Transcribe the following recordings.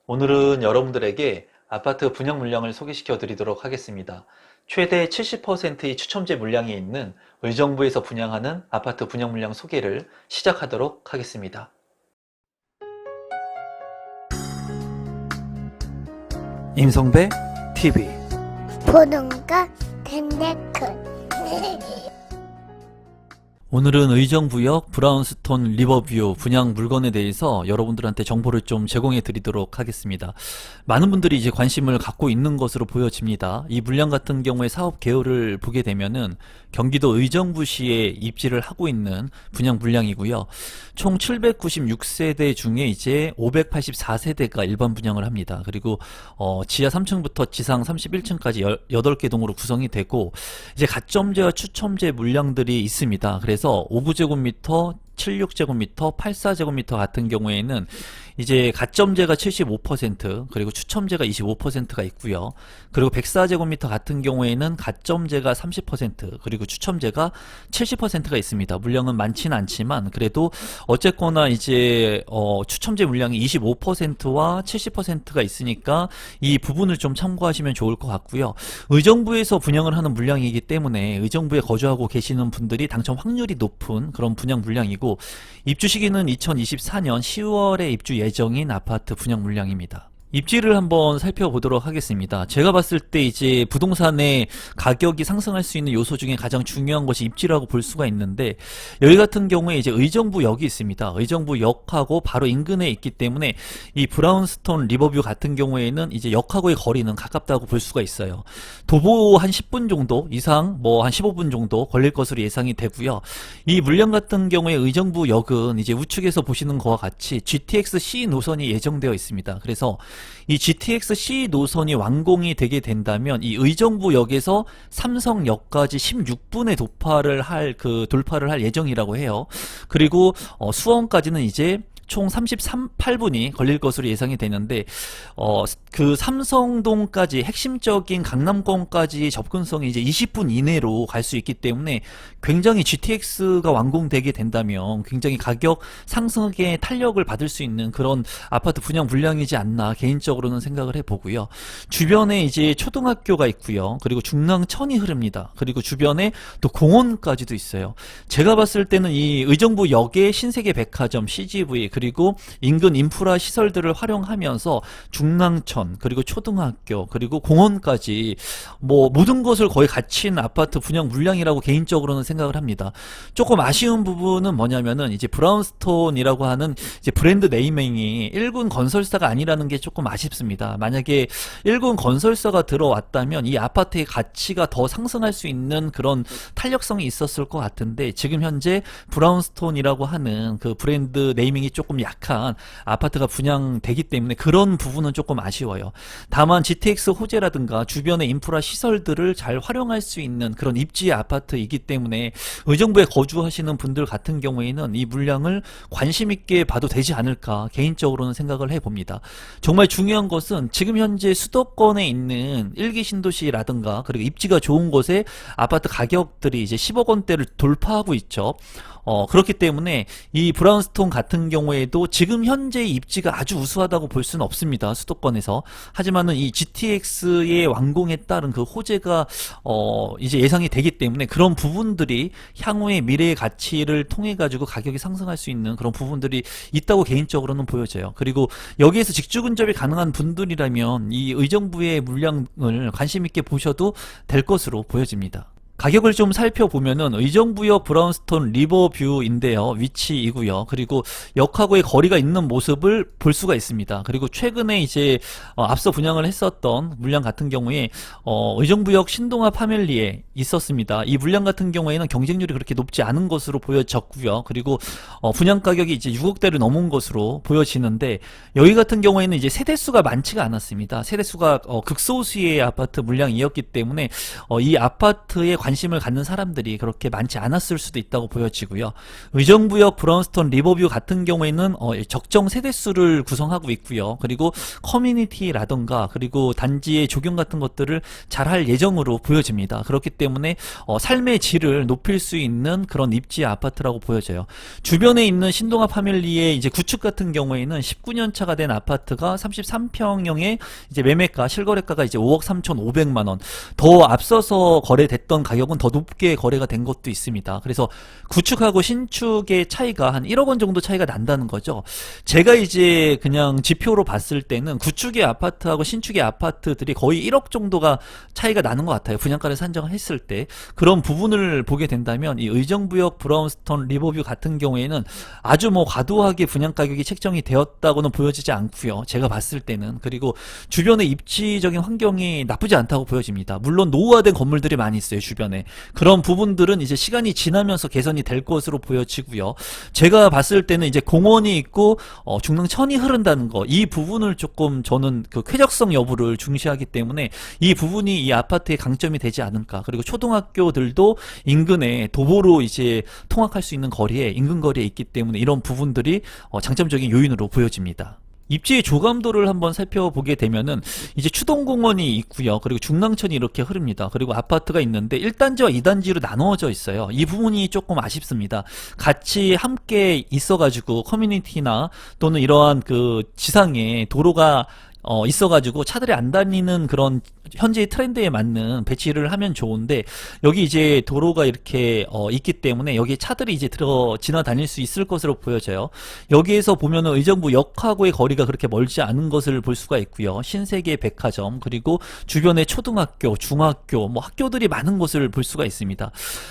오늘은 여러분들에게 아파트 분양 물량을 소개시켜 드리도록 하겠습니다. 최대 70%의 추첨제 물량이 있는 의정부에서 분양하는 아파트 분양 물량 소개를 시작하도록 하겠습니다. 임성배 TV 보는가 텐데크 오늘은 의정부역 브라운스톤 리버뷰 분양 물건에 대해서 여러분들한테 정보를 좀 제공해 드리도록 하겠습니다. 많은 분들이 이제 관심을 갖고 있는 것으로 보여집니다. 이 물량 같은 경우에 사업 개요를 보게 되면은 경기도 의정부시에 입지를 하고 있는 분양 물량이고요. 총 796세대 중에 이제 584세대가 일반 분양을 합니다. 그리고 지하 3층부터 지상 31층까지 8개 동으로 구성이 되고 이제 가점제와 추첨제 물량들이 있습니다. 그래서 5구제곱미터, 76제곱미터, 84제곱미터 같은 경우에는 이제 가점제가 75% 그리고 추첨제가 25%가 있고요. 그리고 104제곱미터 같은 경우에는 가점제가 30% 그리고 추첨제가 70%가 있습니다. 물량은 많지는 않지만 그래도 어쨌거나 이제 추첨제 물량이 25%와 70%가 있으니까 이 부분을 좀 참고하시면 좋을 것 같고요. 의정부에서 분양을 하는 물량이기 때문에 의정부에 거주하고 계시는 분들이 당첨 확률이 높은 그런 분양 물량이고 입주 시기는 2024년 10월에 입주 예정인 아파트 분양 물량입니다. 입지를 한번 살펴보도록 하겠습니다. 제가 봤을 때 이제 부동산의 가격이 상승할 수 있는 요소 중에 가장 중요한 것이 입지라고 볼 수가 있는데 여기 같은 경우에 이제 의정부역이 있습니다. 의정부역하고 바로 인근에 있기 때문에 이 브라운스톤 리버뷰 같은 경우에는 이제 역하고의 거리는 가깝다고 볼 수가 있어요. 도보 한 10분 정도 이상 뭐 한 15분 정도 걸릴 것으로 예상이 되고요. 이 물량 같은 경우에 의정부역은 이제 우측에서 보시는 것과 같이 GTX-C 노선이 예정되어 있습니다. 그래서 이 GTX-C 노선이 완공이 되게 된다면 이 의정부역에서 삼성역까지 16분에 돌파를 할 예정이라고 해요. 그리고 수원까지는 이제 총 38분이 걸릴 것으로 예상이 되는데 그 삼성동까지 핵심적인 강남권까지 접근성이 이제 20분 이내로 갈 수 있기 때문에 굉장히 GTX가 완공되게 된다면 굉장히 가격 상승의 탄력을 받을 수 있는 그런 아파트 분양 물량이지 않나 개인적으로는 생각을 해보고요. 주변에 이제 초등학교가 있고요. 그리고 중랑천이 흐릅니다. 그리고 주변에 또 공원까지도 있어요. 제가 봤을 때는 이 의정부역의 신세계 백화점 CGV 그리고 인근 인프라 시설들을 활용하면서 중랑천 그리고 초등학교 그리고 공원까지 뭐 모든 것을 거의 갖춘 아파트 분양 물량이라고 개인적으로는 생각을 합니다. 조금 아쉬운 부분은 뭐냐면은 이제 브라운스톤이라고 하는 이제 브랜드 네이밍이 1군 건설사가 아니라는 게 조금 아쉽습니다. 만약에 1군 건설사가 들어왔다면 이 아파트의 가치가 더 상승할 수 있는 그런 탄력성이 있었을 것 같은데 지금 현재 브라운스톤이라고 하는 그 브랜드 네이밍이 조금 약한 아파트가 분양되기 때문에 그런 부분은 조금 아쉬워요. 다만 GTX 호재라든가 주변의 인프라 시설들을 잘 활용할 수 있는 그런 입지의 아파트이기 때문에 의정부에 거주하시는 분들 같은 경우에는 이 물량을 관심 있게 봐도 되지 않을까 개인적으로는 생각을 해봅니다. 정말 중요한 것은 지금 현재 수도권에 있는 1기 신도시라든가 그리고 입지가 좋은 곳에 아파트 가격들이 이제 10억 원대를 돌파하고 있죠. 그렇기 때문에 이 브라운스톤 같은 경우에도 지금 현재의 입지가 아주 우수하다고 볼 수는 없습니다. 수도권에서. 하지만은 이 GTX의 완공에 따른 그 호재가 이제 예상이 되기 때문에 그런 부분들이 향후의 미래의 가치를 통해 가지고 가격이 상승할 수 있는 그런 부분들이 있다고 개인적으로는 보여져요. 그리고 여기에서 직주 근접이 가능한 분들이라면 이 의정부의 물량을 관심 있게 보셔도 될 것으로 보여집니다. 가격을 좀 살펴보면은 의정부역 브라운스톤 리버뷰인데요. 위치이고요. 그리고 역하고의 거리가 있는 모습을 볼 수가 있습니다. 그리고 최근에 이제 앞서 분양을 했었던 물량 같은 경우에 의정부역 신동아 파밀리에 있었습니다. 이 물량 같은 경우에는 경쟁률이 그렇게 높지 않은 것으로 보여졌고요. 그리고 분양 가격이 이제 6억대를 넘은 것으로 보여지는데 여기 같은 경우에는 이제 세대수가 많지가 않았습니다. 세대수가 극소수의 아파트 물량이었기 때문에 이 아파트의 관심을 갖는 사람들이 그렇게 많지 않았을 수도 있다고 보여지고요. 의정부역 브라운스톤 리버뷰 같은 경우에는 적정 세대수를 구성하고 있고요. 그리고 커뮤니티라던가 그리고 단지의 조경 같은 것들을 잘 할 예정으로 보여집니다. 그렇기 때문에 삶의 질을 높일 수 있는 그런 입지 아파트라고 보여져요. 주변에 있는 신동아 파밀리의 이제 구축 같은 경우에는 19년 차가 된 아파트가 33평형의 이제 매매가 실거래가가 이제 5억 3,500만 원. 더 앞서서 거래됐던 가격은 더 높게 거래가 된 것도 있습니다. 그래서 구축하고 신축의 차이가 한 1억 원 정도 차이가 난다는 거죠. 제가 이제 그냥 지표로 봤을 때는 구축의 아파트하고 신축의 아파트들이 거의 1억 정도가 차이가 나는 것 같아요. 분양가를 산정했을 때. 그런 부분을 보게 된다면 이 의정부역 브라운스톤 리버뷰 같은 경우에는 아주 뭐 과도하게 분양가격이 책정이 되었다고는 보여지지 않고요. 제가 봤을 때는. 그리고 주변의 입지적인 환경이 나쁘지 않다고 보여집니다. 물론 노후화된 건물들이 많이 있어요. 주변에. 그런 부분들은 이제 시간이 지나면서 개선이 될 것으로 보여지고요. 제가 봤을 때는 이제 공원이 있고 중랑천이 흐른다는 거, 이 부분을 조금 저는 그 쾌적성 여부를 중시하기 때문에 이 부분이 이 아파트의 강점이 되지 않을까. 그리고 초등학교들도 인근에 도보로 이제 통학할 수 있는 거리에, 인근 거리에 있기 때문에 이런 부분들이 장점적인 요인으로 보여집니다. 입지의 조감도를 한번 살펴보게 되면은 이제 추동공원이 있고요. 그리고 중랑천이 이렇게 흐릅니다. 그리고 아파트가 있는데 1단지와 2단지로 나누어져 있어요. 이 부분이 조금 아쉽습니다. 같이 함께 있어가지고 커뮤니티나 또는 이러한 그 지상에 도로가 있어가지고 차들이 안 다니는 그런 현재의 트렌드에 맞는 배치를 하면 좋은데, 여기 이제 도로가 이렇게 있기 때문에 여기에 차들이 이제 지나다닐 수 있을 것으로 보여져요. 여기에서 보면은 의정부 역하고의 거리가 그렇게 멀지 않은 것을 볼 수가 있고요. 신세계 백화점, 그리고 주변에 초등학교, 중학교, 뭐 학교들이 많은 곳을 볼 수가 있습니다.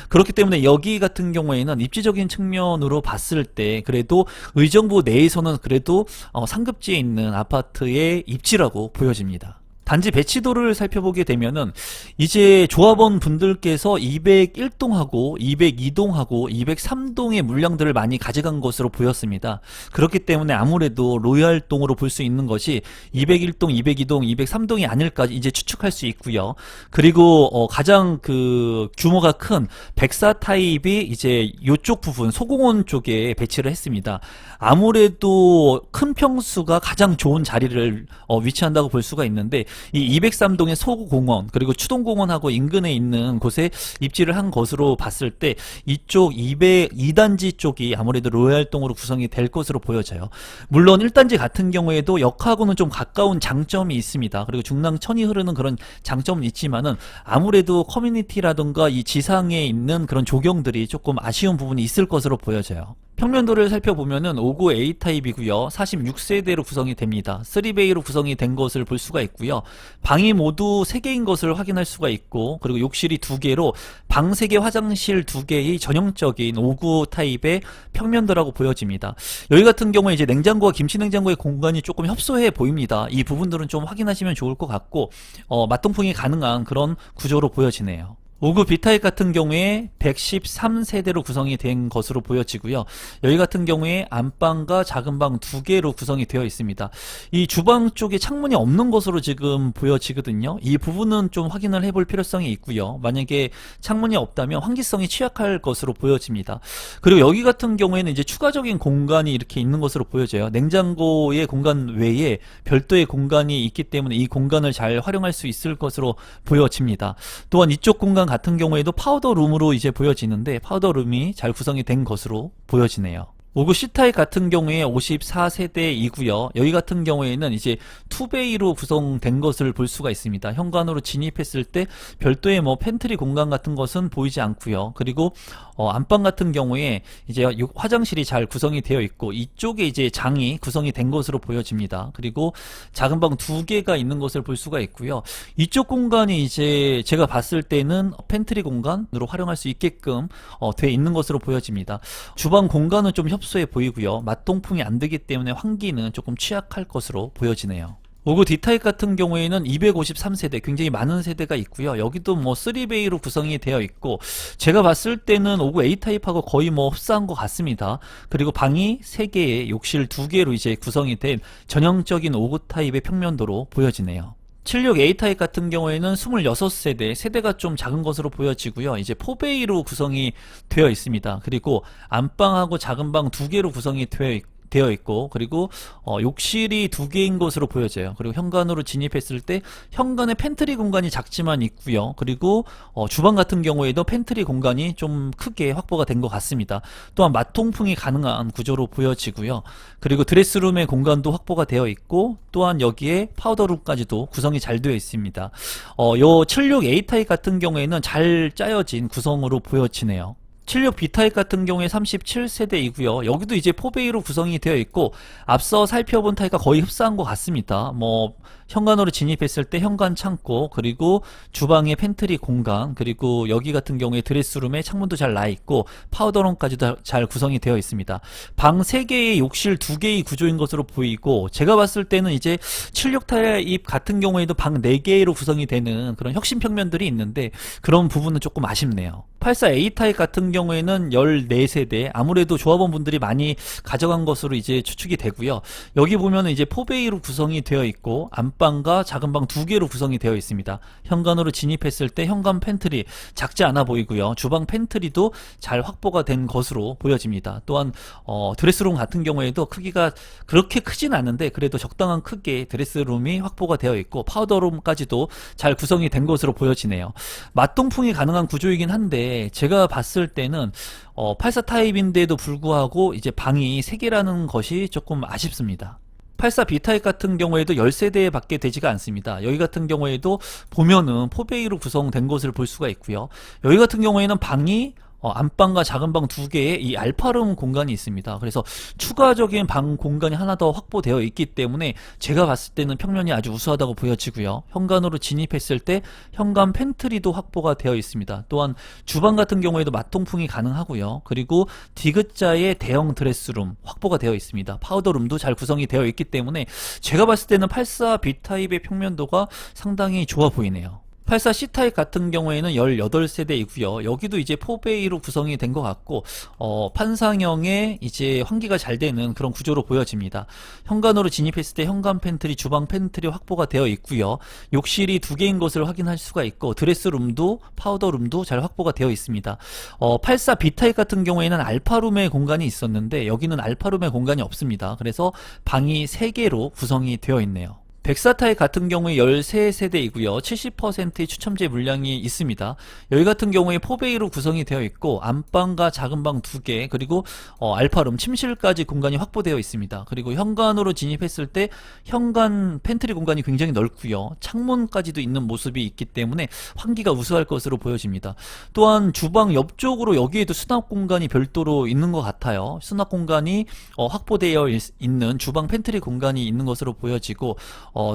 그렇기 때문에 여기 같은 경우에는 입지적인 측면으로 봤을 때 그래도 의정부 내에서는 그래도 상급지에 있는 아파트의 입지라고 보여집니다. 단지 배치도를 살펴보게 되면은 이제 조합원 분들께서 201동하고 202동하고 203동의 물량들을 많이 가져간 것으로 보였습니다. 그렇기 때문에 아무래도 로얄동으로 볼 수 있는 것이 201동, 202동, 203동이 아닐까 이제 추측할 수 있고요. 그리고 가장 그 규모가 큰 104 타입이 이제 이쪽 부분 소공원 쪽에 배치를 했습니다. 아무래도 큰 평수가 가장 좋은 자리를 위치한다고 볼 수가 있는데, 이 203동의 소공원 그리고 추동공원하고 인근에 있는 곳에 입지를 한 것으로 봤을 때 이쪽 202단지 쪽이 아무래도 로얄동으로 구성이 될 것으로 보여져요. 물론 1단지 같은 경우에도 역하고는 좀 가까운 장점이 있습니다. 그리고 중랑천이 흐르는 그런 장점은 있지만은 아무래도 커뮤니티라든가 이 지상에 있는 그런 조경들이 조금 아쉬운 부분이 있을 것으로 보여져요. 평면도를 살펴보면은 59 A타입이고요. 46세대로 구성이 됩니다. 3베이로 구성이 된 것을 볼 수가 있고요. 방이 모두 3개인 것을 확인할 수가 있고, 그리고 욕실이 2개로 방 3개, 화장실 2개의 전형적인 59 타입의 평면도라고 보여집니다. 여기 같은 경우에 이제 냉장고와 김치냉장고의 공간이 조금 협소해 보입니다. 이 부분들은 좀 확인하시면 좋을 것 같고, 맞동풍이 가능한 그런 구조로 보여지네요. 59 B타입 같은 경우에 113세대로 구성이 된 것으로 보여지고요. 여기 같은 경우에 안방과 작은 방 2개로 구성이 되어 있습니다. 이 주방 쪽에 창문이 없는 것으로 지금 보여지거든요. 이 부분은 좀 확인을 해볼 필요성이 있고요. 만약에 창문이 없다면 환기성이 취약할 것으로 보여집니다. 그리고 여기 같은 경우에는 이제 추가적인 공간이 이렇게 있는 것으로 보여져요. 냉장고의 공간 외에 별도의 공간이 있기 때문에 이 공간을 잘 활용할 수 있을 것으로 보여집니다. 또한 이쪽 공간 같은 경우에도 파우더룸으로 이제 보여지는데 파우더룸이 잘 구성이 된 것으로 보여지네요. 59 C타입 같은 경우에 54세대이고요. 여기 같은 경우에는 이제 2베이로 구성된 것을 볼 수가 있습니다. 현관으로 진입했을 때 별도의 뭐 팬트리 공간 같은 것은 보이지 않고요. 그리고 안방 같은 경우에 이제 화장실이 잘 구성이 되어 있고 이쪽에 이제 장이 구성이 된 것으로 보여집니다. 그리고 작은 방 2개가 있는 것을 볼 수가 있고요. 이쪽 공간이 이제 제가 봤을 때는 팬트리 공간으로 활용할 수 있게끔 돼 있는 것으로 보여집니다. 주방 공간은 좀 협소해 보이고요. 맞동풍이 안 되기 때문에 환기는 조금 취약할 것으로 보여지네요. 59 D타입 같은 경우에는 253세대, 굉장히 많은 세대가 있고요. 여기도 뭐 3베이로 구성이 되어 있고, 제가 봤을 때는 59 A타입하고 거의 뭐 흡사한 것 같습니다. 그리고 방이 3개에 욕실 2개로 이제 구성이 된 전형적인 59 타입의 평면도로 보여지네요. 76A 타입 같은 경우에는 26세대, 세대가 좀 작은 것으로 보여지고요. 이제 4베이로 구성이 되어 있습니다. 그리고 안방하고 작은 방 2개로 구성이 되어 있고, 그리고 욕실이 2개인 것으로 보여져요. 그리고 현관으로 진입했을 때 현관에 팬트리 공간이 작지만 있고요. 그리고 주방 같은 경우에도 팬트리 공간이 좀 크게 확보가 된 것 같습니다. 또한 마통풍이 가능한 구조로 보여지고요. 그리고 드레스룸의 공간도 확보가 되어 있고, 또한 여기에 파우더룸까지도 구성이 잘 되어 있습니다. 요 76A 타입 같은 경우에는 잘 짜여진 구성으로 보여지네요. 76B 타입 같은 경우에 37세대이고요. 여기도 이제 4베이로 구성이 되어 있고, 앞서 살펴본 타입과 거의 흡사한 것 같습니다. 현관으로 진입했을 때 현관 창고, 그리고 주방의 팬트리 공간, 그리고 여기 같은 경우에 드레스룸에 창문도 잘 나 있고 파우더룸까지도 잘 구성이 되어 있습니다. 방 3개의 욕실 2개의 구조인 것으로 보이고, 제가 봤을 때는 이제 76 타입 같은 경우에도 방 4개로 구성이 되는 그런 혁신 평면들이 있는데, 그런 부분은 조금 아쉽네요. 84A 타입 같은 경우에는 14세대, 아무래도 조합원 분들이 많이 가져간 것으로 이제 추측이 되고요. 여기 보면은 이제 4베이로 구성이 되어 있고, 안방과 작은 방 2개로 구성이 되어 있습니다. 현관으로 진입했을 때 현관 팬트리 작지 않아 보이고요. 주방 팬트리도 잘 확보가 된 것으로 보여집니다. 또한 드레스룸 같은 경우에도 크기가 그렇게 크진 않은데 그래도 적당한 크기의 드레스룸이 확보가 되어 있고, 파우더룸까지도 잘 구성이 된 것으로 보여지네요. 맞동풍이 가능한 구조이긴 한데, 제가 봤을 때는 84 타입인데도 불구하고 이제 방이 3개라는 것이 조금 아쉽습니다. 84B 타입 같은 경우에도 10세대 밖에 되지가 않습니다. 여기 같은 경우에도 보면은 4베이로 구성된 것을 볼 수가 있고요. 여기 같은 경우에는 방이 안방과 작은 방 2개의 이 알파룸 공간이 있습니다. 그래서 추가적인 방 공간이 하나 더 확보되어 있기 때문에 제가 봤을 때는 평면이 아주 우수하다고 보여지고요. 현관으로 진입했을 때 현관 팬트리도 확보가 되어 있습니다. 또한 주방 같은 경우에도 마통풍이 가능하고요. 그리고 디귿자의 대형 드레스룸 확보가 되어 있습니다. 파우더룸도 잘 구성이 되어 있기 때문에 제가 봤을 때는 84B 타입의 평면도가 상당히 좋아 보이네요. 84C 타입 같은 경우에는 18세대이고요. 여기도 이제 4베이로 구성이 된 것 같고, 판상형의 이제 환기가 잘 되는 그런 구조로 보여집니다. 현관으로 진입했을 때 현관 팬트리, 주방 팬트리 확보가 되어 있고요. 욕실이 2개인 것을 확인할 수가 있고, 드레스룸도 파우더룸도 잘 확보가 되어 있습니다. 84B 타입 같은 경우에는 알파룸의 공간이 있었는데 여기는 알파룸의 공간이 없습니다. 그래서 방이 3개로 구성이 되어 있네요. 104 타입 같은 경우에 13세대이고요. 70%의 추첨제 물량이 있습니다. 여기 같은 경우에 4베이로 구성이 되어 있고, 안방과 작은 방 2개, 그리고 알파룸, 침실까지 공간이 확보되어 있습니다. 그리고 현관으로 진입했을 때 현관 팬트리 공간이 굉장히 넓고요. 창문까지도 있는 모습이 있기 때문에 환기가 우수할 것으로 보여집니다. 또한 주방 옆쪽으로 여기에도 수납 공간이 별도로 있는 것 같아요. 수납 공간이 확보되어 있는 주방 팬트리 공간이 있는 것으로 보여지고,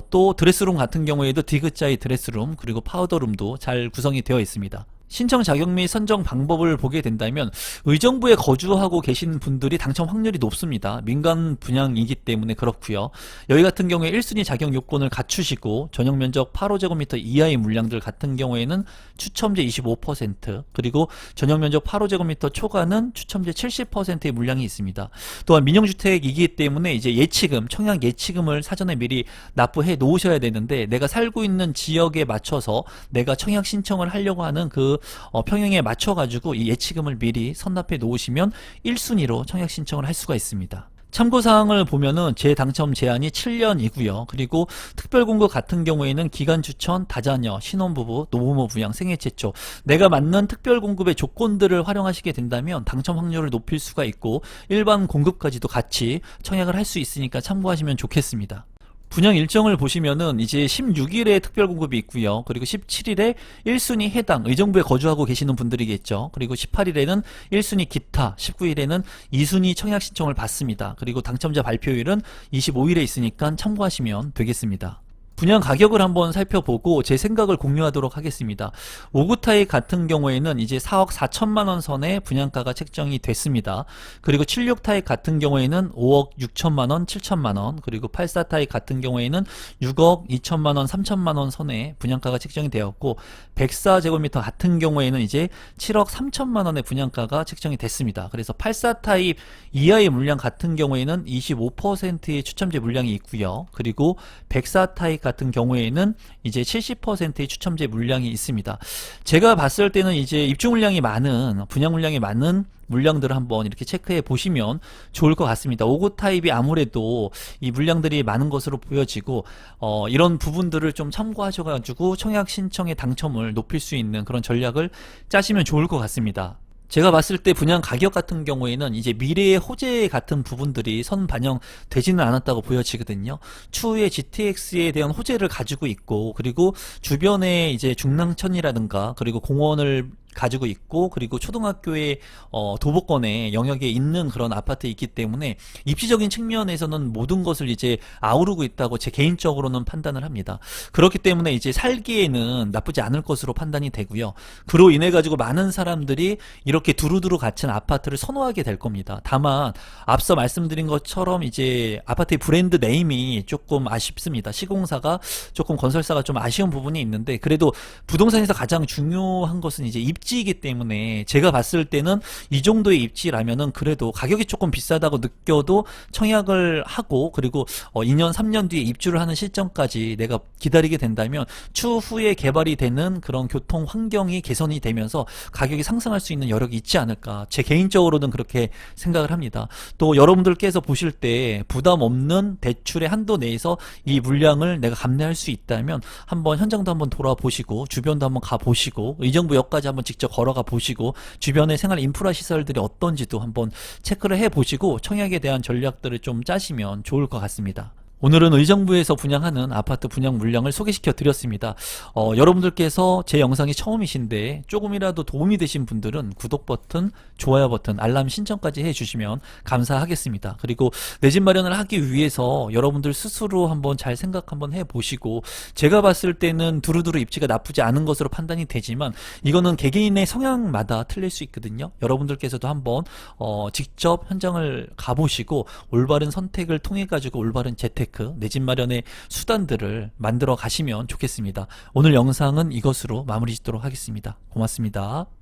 또 드레스룸 같은 경우에도 디귿자의 드레스룸, 그리고 파우더룸도 잘 구성이 되어 있습니다. 신청 자격 및 선정 방법을 보게 된다면 의정부에 거주하고 계신 분들이 당첨 확률이 높습니다. 민간 분양이기 때문에 그렇고요. 여기 같은 경우에 1순위 자격 요건을 갖추시고 전용 면적 8호제곱미터 이하의 물량들 같은 경우에는 추첨제 25%, 그리고 전용 면적 8호제곱미터 초과는 추첨제 70%의 물량이 있습니다. 또한 민영주택이기 때문에 이제 예치금, 청약 예치금을 사전에 미리 납부해 놓으셔야 되는데, 내가 살고 있는 지역에 맞춰서 내가 청약 신청을 하려고 하는 그 평형에 맞춰가지고 이 예치금을 미리 선납해 놓으시면 1순위로 청약 신청을 할 수가 있습니다. 참고사항을 보면은 재당첨 제한이 7년이고요. 그리고 특별공급 같은 경우에는 기간 추천, 다자녀, 신혼부부, 노부모 부양, 생애 최초, 내가 맞는 특별공급의 조건들을 활용하시게 된다면 당첨 확률을 높일 수가 있고, 일반 공급까지도 같이 청약을 할 수 있으니까 참고하시면 좋겠습니다. 분양 일정을 보시면은 이제 16일에 특별공급이 있고요. 그리고 17일에 1순위 해당, 의정부에 거주하고 계시는 분들이겠죠. 그리고 18일에는 1순위 기타, 19일에는 2순위 청약 신청을 받습니다. 그리고 당첨자 발표일은 25일에 있으니까 참고하시면 되겠습니다. 분양 가격을 한번 살펴보고 제 생각을 공유하도록 하겠습니다. 59 타입 같은 경우에는 이제 4억 4천만원 선에 분양가가 책정이 됐습니다. 그리고 76 타입 같은 경우에는 5억 6천만원, 7천만원, 그리고 84 타입 같은 경우에는 6억 2천만원, 3천만원 선에 분양가가 책정이 되었고, 104제곱미터 같은 경우에는 이제 7억 3천만원의 분양가가 책정이 됐습니다. 그래서 84 타입 이하의 물량 같은 경우에는 25%의 추첨제 물량이 있고요. 그리고 104 타입 같은 경우에는 이제 70%의 추첨제 물량이 있습니다. 제가 봤을 때는 이제 입주 물량이 많은, 분양 물량이 많은 물량들을 한번 이렇게 체크해 보시면 좋을 것 같습니다. 5구 타입이 아무래도 이 물량들이 많은 것으로 보여지고 이런 부분들을 좀 참고하셔가지고 청약 신청의 당첨을 높일 수 있는 그런 전략을 짜시면 좋을 것 같습니다. 제가 봤을 때 분양 가격 같은 경우에는 이제 미래의 호재 같은 부분들이 선 반영되지는 않았다고 보여지거든요. 추후에 GTX에 대한 호재를 가지고 있고, 그리고 주변에 이제 중랑천이라든가 그리고 공원을 가지고 있고, 그리고 초등학교의 도보권의 영역에 있는 그런 아파트에 있기 때문에 입지적인 측면에서는 모든 것을 이제 아우르고 있다고 제 개인적으로는 판단을 합니다. 그렇기 때문에 이제 살기에는 나쁘지 않을 것으로 판단이 되고요. 그로 인해 가지고 많은 사람들이 이렇게 두루두루 갇힌 아파트를 선호하게 될 겁니다. 다만 앞서 말씀드린 것처럼 이제 아파트의 브랜드 네임이 조금 아쉽습니다. 시공사가 조금, 건설사가 좀 아쉬운 부분이 있는데, 그래도 부동산에서 가장 중요한 것은 이제 입지이기 때문에 제가 봤을 때는 이 정도의 입지라면은 그래도 가격이 조금 비싸다고 느껴도 청약을 하고, 그리고 2년 3년 뒤에 입주를 하는 시점까지 내가 기다리게 된다면 추후에 개발이 되는 그런 교통 환경이 개선이 되면서 가격이 상승할 수 있는 여력이 있지 않을까, 제 개인적으로는 그렇게 생각을 합니다. 또 여러분들께서 보실 때 부담 없는 대출의 한도 내에서 이 물량을 내가 감내할 수 있다면 한번 현장도 한번 돌아보시고, 주변도 한번 가보시고, 의정부역까지 한번 직접 걸어가 보시고, 주변의 생활 인프라 시설들이 어떤지도 한번 체크를 해보시고 청약에 대한 전략들을 좀 짜시면 좋을 것 같습니다. 오늘은 의정부에서 분양하는 아파트 분양 물량을 소개시켜 드렸습니다. 여러분들께서 제 영상이 처음이신데 조금이라도 도움이 되신 분들은 구독 버튼, 좋아요 버튼, 알람 신청까지 해주시면 감사하겠습니다. 그리고 내 집 마련을 하기 위해서 여러분들 스스로 한번 잘 생각 한번 해보시고, 제가 봤을 때는 두루두루 입지가 나쁘지 않은 것으로 판단이 되지만 이거는 개개인의 성향마다 틀릴 수 있거든요. 여러분들께서도 한번 직접 현장을 가보시고 올바른 선택을 통해 가지고 올바른 재테크, 내 집 마련의 수단들을 만들어 가시면 좋겠습니다. 오늘 영상은 이것으로 마무리 짓도록 하겠습니다. 고맙습니다.